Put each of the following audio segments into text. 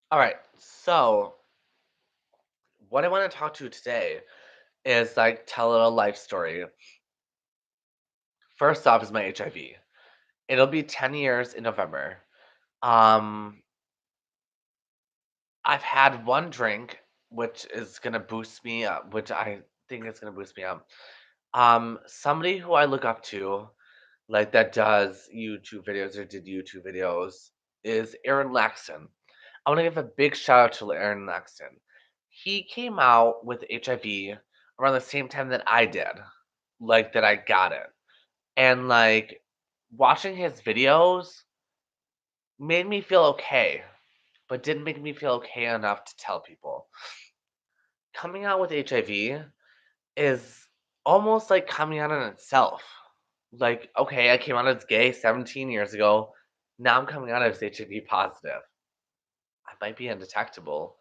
All right. So, what I want to talk to today is like tell a little life story. First off is my HIV. It'll be 10 years in November. Um, I've had one drink, which is gonna boost me up, which I think is gonna boost me up. Somebody who I look up to, like that does YouTube videos or did YouTube videos, is Aaron Laxton. I want to give a big shout out to Aaron Laxton. He came out with HIV around the same time that I did, like that I got it. And like watching his videos made me feel okay, but didn't make me feel okay enough to tell people. Coming out with HIV is almost like coming out in itself. Like, okay, I came out as gay 17 years ago. Now I'm coming out as HIV positive. I might be undetectable.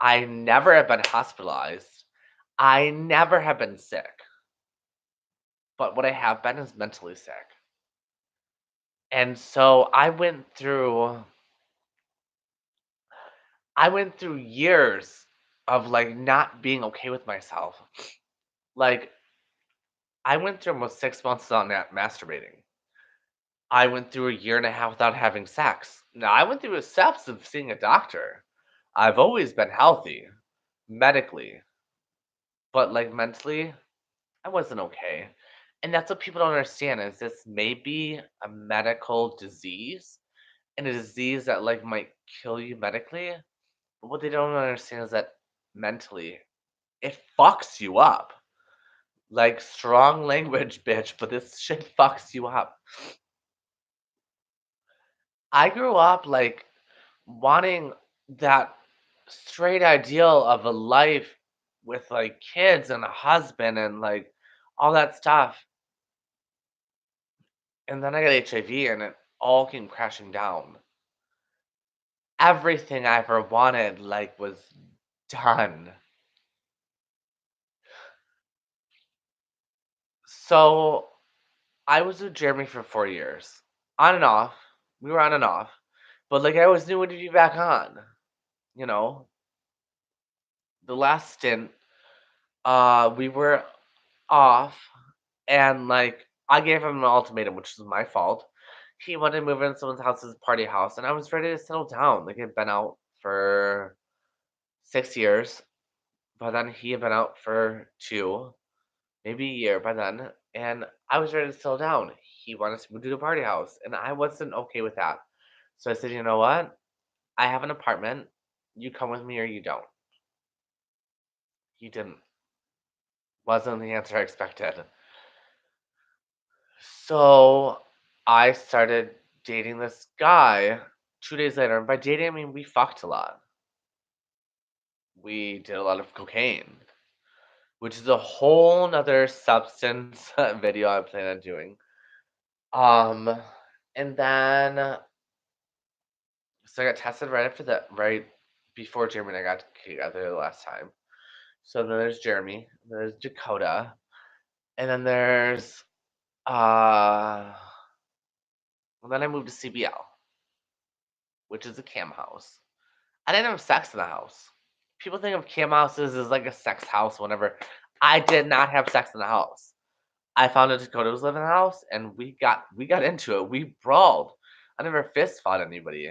I never have been hospitalized. I never have been sick. But what I have been is mentally sick. And so I went through years of like not being okay with myself. Like I went through almost 6 months without masturbating. I went through a year and a half without having sex. Now I went through the steps of seeing a doctor. I've always been healthy medically, but like mentally, I wasn't okay. And that's what people don't understand is this may be a medical disease and a disease that like might kill you medically. But what they don't understand is that mentally it fucks you up. Like strong language, bitch, but this shit fucks you up. I grew up like wanting that straight ideal of a life with like kids and a husband and like all that stuff. And then I got HIV and it all came crashing down. Everything I ever wanted like was done. So I was with Jeremy for 4 years. On and off. We were on and off. But like I always knew when to be back on. You know? The last stint, we were off and like I gave him an ultimatum, which was my fault. He wanted to move in someone's house as a party house, and I was ready to settle down. Like I'd been out for 6 years, but then he had been out for two, maybe a year by then, and I was ready to settle down. He wanted to move to a party house, and I wasn't okay with that. So I said, you know what? I have an apartment. You come with me or you don't. He didn't. Wasn't the answer I expected. So I started dating this guy 2 days later. And by dating, I mean we fucked a lot. We did a lot of cocaine, which is a whole nother substance video I plan on doing. Um, and then so I got tested right after that, right before Jeremy and I got together the last time. So then there's Jeremy, there's Dakota, and then there's well, then I moved to CBL, which is a cam house. I didn't have sex in the house. People think of cam houses as like a sex house, whatever. I did not have sex in the house. I found out Dakota was living in the house, and we got into it. We brawled. I never fist fought anybody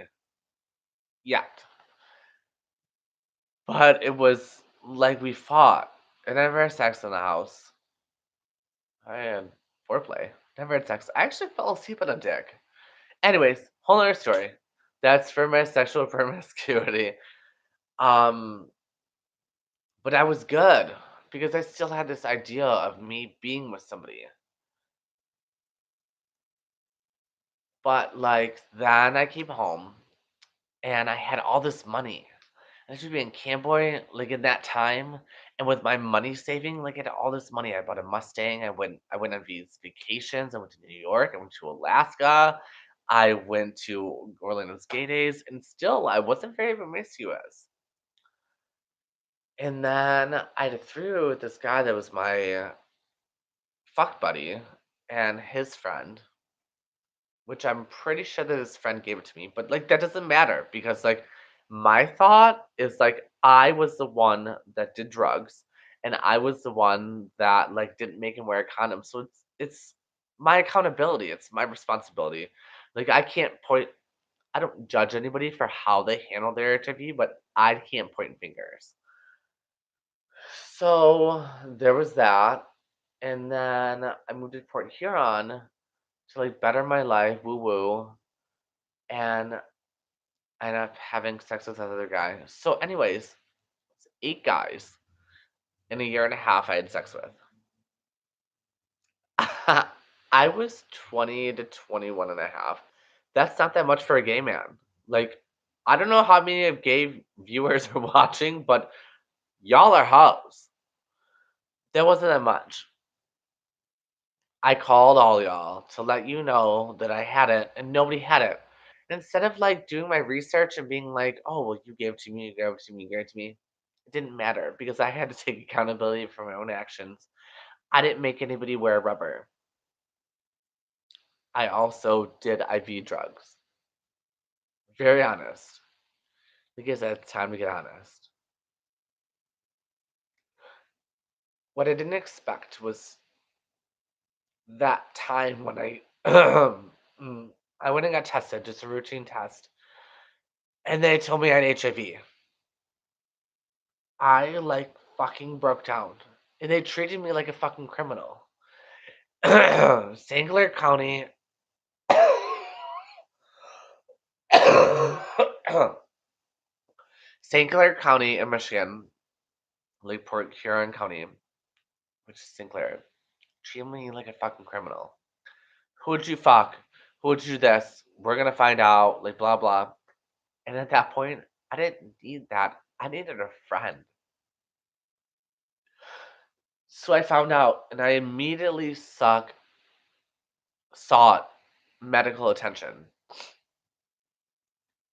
yet, but it was like we fought. I never had sex in the house. I had foreplay. Never had sex. I actually fell asleep on a dick. Anyways, whole other story. That's for my sexual promiscuity. Um, But I was good because I still had this idea of me being with somebody. But like then I came home and I had all this money. I should be in Camboy like in that time, and with my money saving, like I had all this money. I bought a Mustang. I went on these vacations. I went to New York. I went to Alaska. I went to Orlando's gay days, and still I wasn't very promiscuous. And then I threw with this guy that was my fuck buddy and his friend, which I'm pretty sure that his friend gave it to me, but like that doesn't matter because like My thought is, like, I was the one that did drugs, and I was the one that, like, didn't make him wear a condom, so it's my accountability, it's my responsibility. Like, I don't judge anybody for how they handle their HIV, but I can't point fingers. So, there was that, and then I moved to Port Huron to, like, better my life, woo woo, and I ended up having sex with another guy. So anyways, 8 guys in a year and a half I had sex with. I was 20 to 21 and a half. That's not that much for a gay man. Like, I don't know how many of gay viewers are watching, but y'all are hoes. That wasn't that much. I called all y'all to let you know that I had it and nobody had it. Instead of like doing my research and being like, oh, well, you gave it to me, you gave it to me, you gave it to me, it didn't matter because I had to take accountability for my own actions. I didn't make anybody wear rubber. I also did IV drugs. Very honest. Because it's time to get honest. What I didn't expect was that time when I went and got tested, just a routine test, and they told me I had HIV. I like fucking broke down. And they treated me like a fucking criminal. St. Clair County St. Clair County in Michigan, Lakeport Huron County, which is St. Clair, treated me like a fucking criminal. Who would you fuck? Who would you do this? We're gonna find out, like blah blah. And at that point, I didn't need that. I needed a friend. So I found out and I immediately sought medical attention.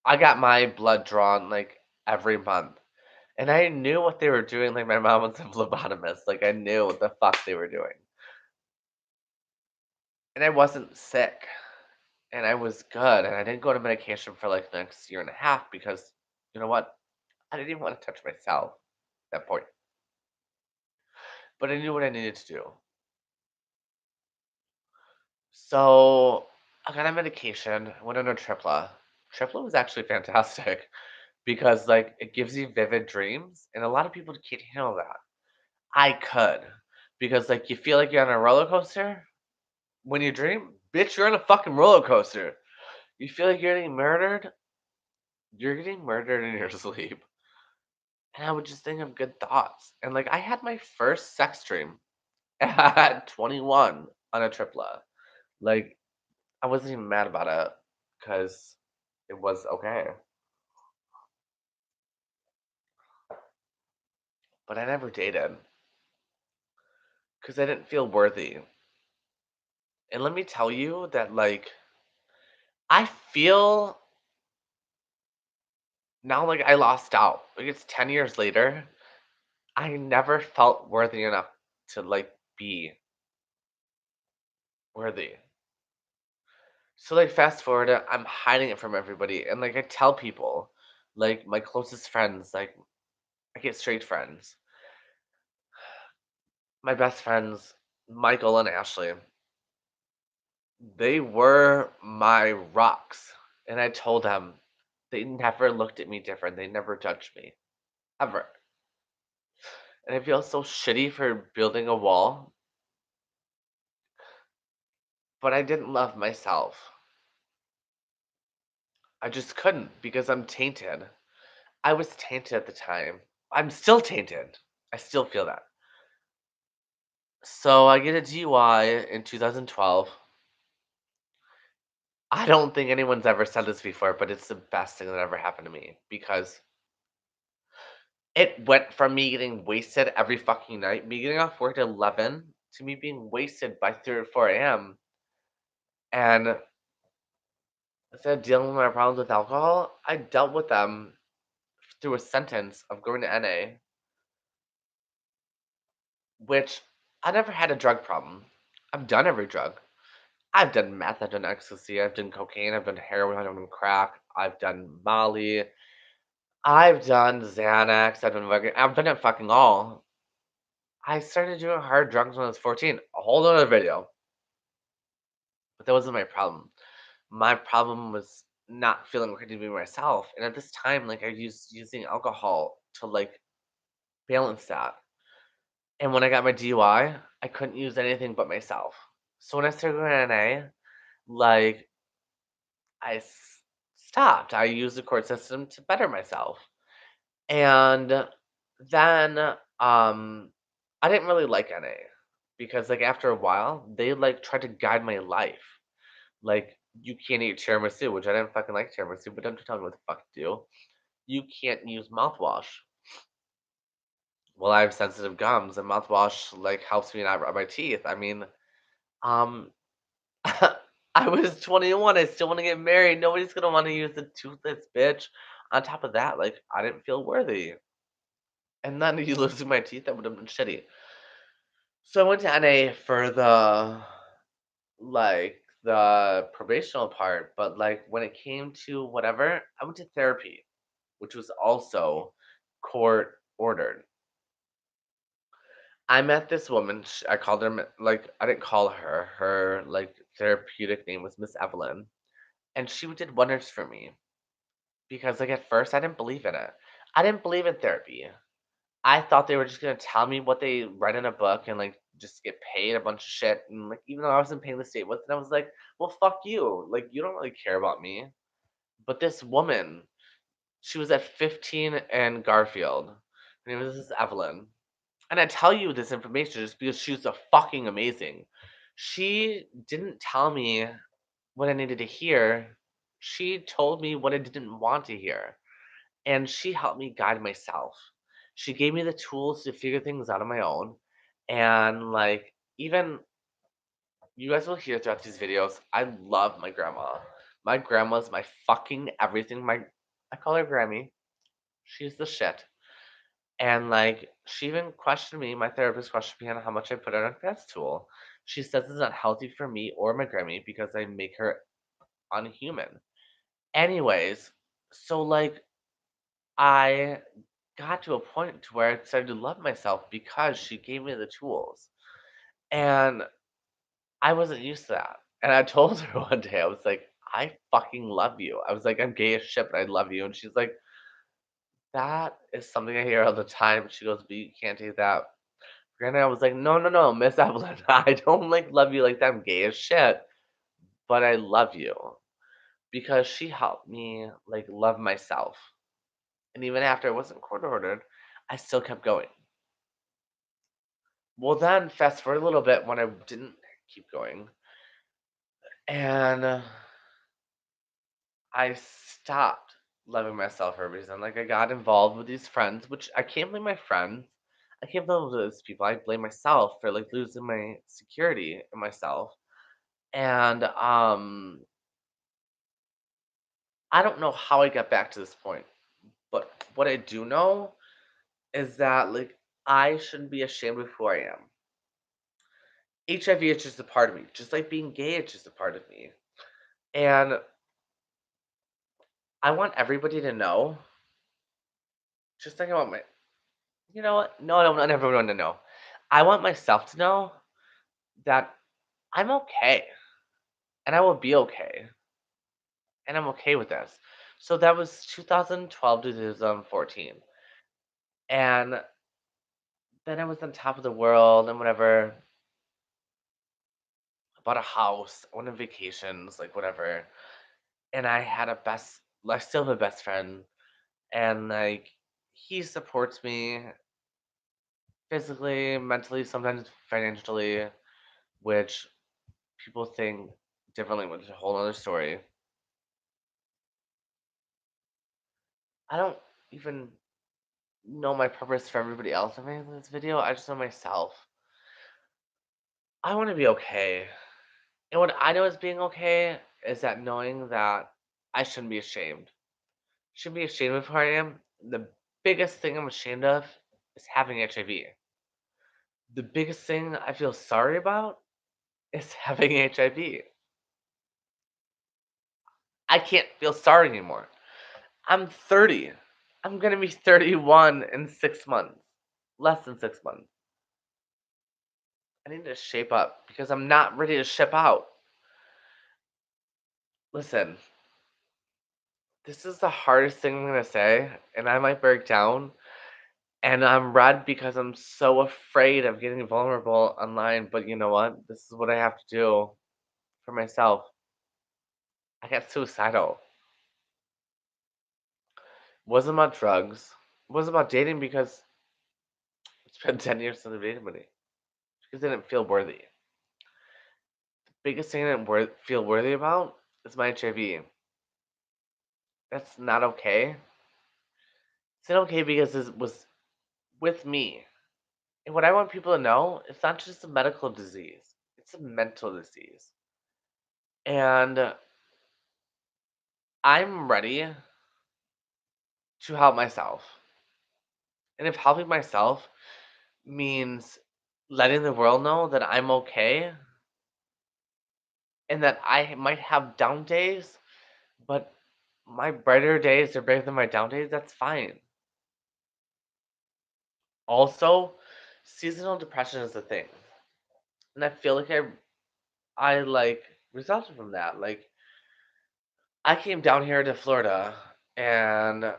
I got my blood drawn like every month. And I knew what they were doing. Like my mom was a phlebotomist. Like I knew what the fuck they were doing. And I wasn't sick. And I was good. And I didn't go to medication for like the next year and a half because you know what? I didn't even want to touch myself at that point. But I knew what I needed to do. So I got on medication, went on a tripla. Tripla was actually fantastic because like it gives you vivid dreams, and a lot of people can't handle that. I could because like you feel like you're on a roller coaster when you dream. Bitch, you're on a fucking roller coaster. You feel like you're getting murdered. You're getting murdered in your sleep. And I would just think of good thoughts. And like I had my first sex dream at 21 on a tripla. Like I wasn't even mad about it because it was okay. But I never dated because I didn't feel worthy. And let me tell you that, like, I feel now like I lost out. Like, it's 10 years later. I never felt worthy enough to, like, be worthy. So, like, fast forward, I'm hiding it from everybody. And, like, I tell people, like, my closest friends, like, I get straight friends. My best friends, Michael and Ashley. They were my rocks, and I told them they never looked at me different, they never judged me, ever, and I feel so shitty for building a wall, but I didn't love myself. I just couldn't because I'm tainted. I was tainted at the time. I'm still tainted. I still feel that. So I get a DUI in 2012. I don't think anyone's ever said this before, but it's the best thing that ever happened to me because it went from me getting wasted every fucking night, me getting off work at 11, to me being wasted by 3 or 4 AM, and instead of dealing with my problems with alcohol, I dealt with them through a sentence of going to NA, which I never had a drug problem. I've done every drug. I've done meth, I've done ecstasy, I've done cocaine, I've done heroin, I've done crack, I've done Molly, I've done Xanax, I've done it fucking all. I started doing hard drugs when I was 14. A whole other video. But that wasn't my problem. My problem was not feeling ready to be myself. And at this time, like I used using alcohol to like balance that. And when I got my DUI, I couldn't use anything but myself. So when I started going to NA, like stopped. I used the court system to better myself. And then I didn't really like NA because like after a while, they like tried to guide my life. Like you can't eat tiramisu, which I didn't fucking like tiramisu, but don't tell me what the fuck to do. You can't use mouthwash. Well, I have sensitive gums, and mouthwash like helps me not rub my teeth. I mean, um, I was 21. I still want to get married. Nobody's gonna want to use the toothless bitch. On top of that, like I didn't feel worthy, and then you losing my teeth, that would have been shitty. So I went to NA for the probational part, but like when it came to whatever, I went to therapy, which was also court ordered. I met this woman. I called her like I didn't call her. Her like therapeutic name was Miss Evelyn, and she did wonders for me because like at first I didn't believe in it. I didn't believe in therapy. I thought they were just gonna tell me what they read in a book and like just get paid a bunch of shit. And like even though I wasn't paying the state with it, I was like, well, fuck you. Like you don't really care about me. But this woman, she was at 15 and Garfield. Her name was this Evelyn. And I tell you this information just because she was a fucking amazing. She didn't tell me what I needed to hear. She told me what I didn't want to hear. And she helped me guide myself. She gave me the tools to figure things out on my own. And like even you guys will hear throughout these videos, I love my grandma. My grandma's my fucking everything. My I call her Grammy. She's the shit. And like she even questioned me, my therapist questioned me on how much I put on a fast tool. She says it's not healthy for me or my Grammy because I make her unhuman. Anyways, so like I got to a point to where I started to love myself because she gave me the tools. And I wasn't used to that. And I told her one day, I was like, I fucking love you. I was like, I'm gay as shit, but I love you. And she's like, that is something I hear all the time. She goes, but you can't take that. Granted, I was like, no, no, no, Miss Evelyn, I don't like love you like that. I'm gay as shit, but I love you because she helped me like love myself. And even after I wasn't court ordered, I still kept going. Well, then fast forward a little bit when I didn't keep going, and I stopped loving myself for a reason. Like I got involved with these friends, which I can't blame my friends. I can't blame those people. I blame myself for like losing my security in myself. And I don't know how I got back to this point, but what I do know is that like I shouldn't be ashamed of who I am. HIV is just a part of me, just like being gay is just a part of me. And I want everybody to know, just like I want my, you know what? No, I don't want everyone to know. I want myself to know that I'm okay and I will be okay and I'm okay with this. So that was 2012 to 2014. And then I was on top of the world and whatever. I bought a house, I went on vacations, like whatever. And I had a best, I still have a best friend. And like, he supports me physically, mentally, sometimes financially, which people think differently, which is a whole other story. I don't even know my purpose for everybody else in this video. I just know myself. I want to be okay. And what I know as being okay is that knowing that I shouldn't be ashamed. Shouldn't be ashamed of who I am. The biggest thing I'm ashamed of is having HIV. The biggest thing I feel sorry about is having HIV. I can't feel sorry anymore. I'm 30. I'm gonna be 31 in 6 months. Less than 6 months. I need to shape up because I'm not ready to ship out. Listen, this is the hardest thing I'm gonna say, and I might break down. And I'm red because I'm so afraid of getting vulnerable online. But you know what? This is what I have to do for myself. I got suicidal. Wasn't about drugs. Wasn't about dating because it's been 10 years since I dated anybody. Because I didn't feel worthy. Biggest thing I didn't feel worthy about is my HIV. That's not okay. It's not okay because it was with me. And what I want people to know, it's not just a medical disease. It's a mental disease. And I'm ready to help myself. And if helping myself means letting the world know that I'm okay and that I might have down days, but my brighter days are bigger than my down days, that's fine. Also, seasonal depression is a thing. And I feel like I like resulted from that. Like I came down here to Florida and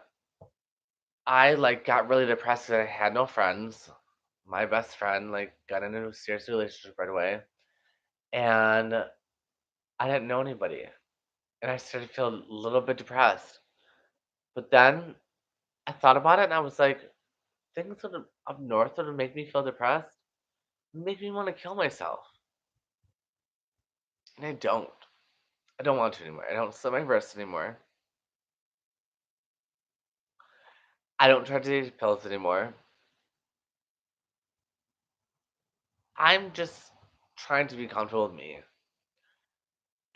I like got really depressed that I had no friends. My best friend like got into a serious relationship right away. And I didn't know anybody. And I started to feel a little bit depressed. But then I thought about it and I was like, things that are up north that would make me feel depressed make me want to kill myself. And I don't. I don't want to anymore. I don't slit my wrists anymore. I don't try to take pills anymore. I'm just trying to be comfortable with me.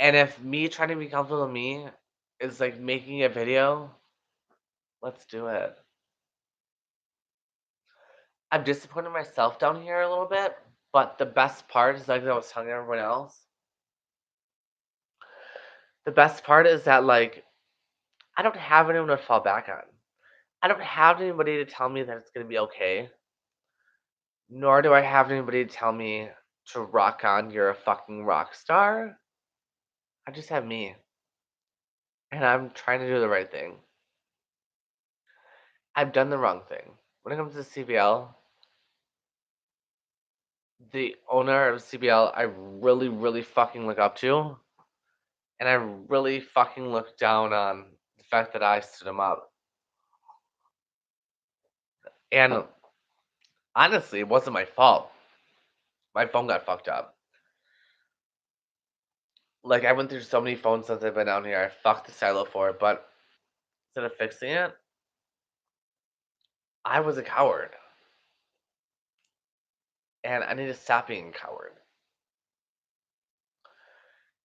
And if me trying to be comfortable with me is like making a video, let's do it. I'm disappointed in myself down here a little bit, but the best part is like I was telling everyone else. The best part is that like I don't have anyone to fall back on. I don't have anybody to tell me that it's gonna be okay. Nor do I have anybody to tell me to rock on, you're a fucking rock star. I just have me. And I'm trying to do the right thing. I've done the wrong thing. When it comes to CBL, the owner of CBL, I really, really fucking look up to. And I really fucking look down on the fact that I stood him up. And honestly, it wasn't my fault. My phone got fucked up. Like, I went through so many phones since I've been down here. I fucked the silo for it, but instead of fixing it, I was a coward. And I need to stop being a coward.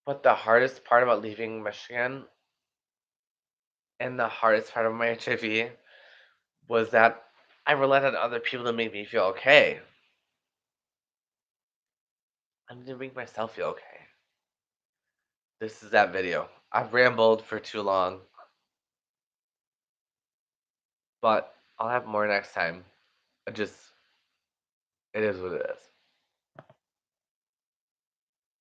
But the hardest part about leaving Michigan and the hardest part of my HIV was that I relied on other people to make me feel okay. I need to make myself feel okay. This is that video. I've rambled for too long, but I'll have more next time. It is what it is.